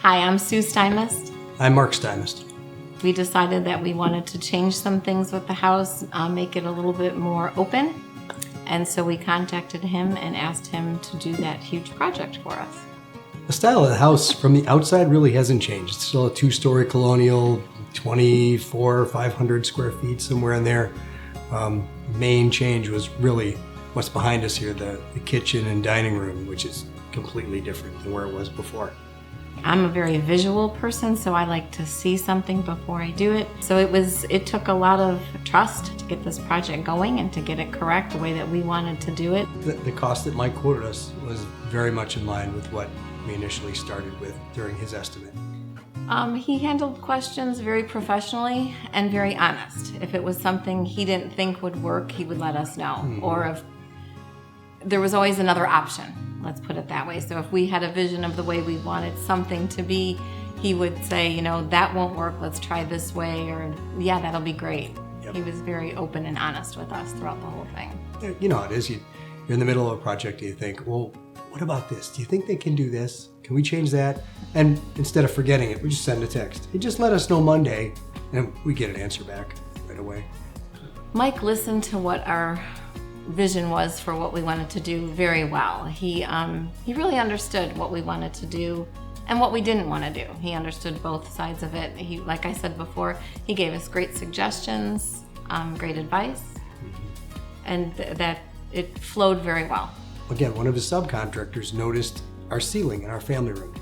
Hi, I'm Sue Stymiest. I'm Mark Stymiest. We decided that we wanted to change some things with the house, make it a little bit more open. And so we contacted him and asked him to do that huge project for us. The style of the house from the outside really hasn't changed. It's still a two-story colonial, 24, 500 square feet, somewhere in there. Main change was really what's behind us here, the kitchen and dining room, which is completely different than where it was before. I'm a very visual person, so I like to see something before I do it. So it took a lot of trust to get this project going and to get it correct the way that we wanted to do it. The cost that Mike quoted us was very much in line with what we initially started with during his estimate. He handled questions very professionally and very honest. If it was something he didn't think would work, he would let us know. Mm-hmm. Or if there was always another option, let's put it that way. So if we had a vision of the way we wanted something to be, he would say, that won't work, let's try this way, or yeah, that'll be great. Yep. He was very open and honest with us throughout the whole thing. You know how it is. You're in the middle of a project and you think, well, what about this? Do you think they can do this? Can we change that? And instead of forgetting it, we just send a text. Hey, just let us know Monday, and we get an answer back right away. Mike listened to what our vision was for what we wanted to do very well. He really understood what we wanted to do and what we didn't want to do. He understood both sides of it. He, like I said before, he gave us great suggestions, great advice, and that it flowed very well. Again, one of his subcontractors noticed our ceiling in our family room.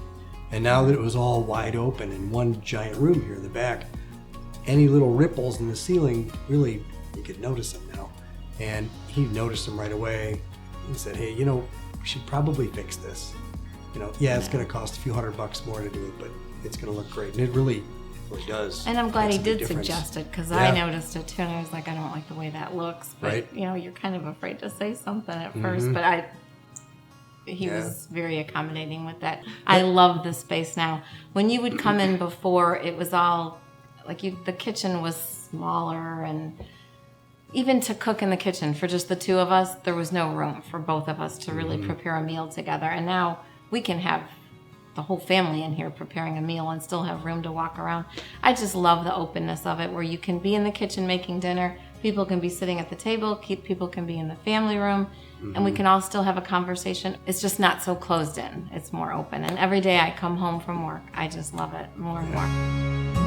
And now that it was all wide open in one giant room here in the back, any little ripples in the ceiling, really, you could notice them now. And he noticed them right away and said, hey, we should probably fix this. It's going to cost a few $100 more to do it, but it's going to look great. And it really does. And I'm glad he did difference. Suggest it, because Yeah. I noticed it too, and I was like, I don't like the way that looks. But, Right. You're kind of afraid to say something at first, but he was very accommodating with that. I love the space now. When you would come in before, it was all, the kitchen was smaller, and even to cook in the kitchen for just the two of us, there was no room for both of us to really prepare a meal together. And now we can have the whole family in here preparing a meal and still have room to walk around. I just love the openness of it, where you can be in the kitchen making dinner, people can be sitting at the table, people can be in the family room, and we can all still have a conversation. It's just not so closed in. It's more open. And every day I come home from work, I just love it more and more.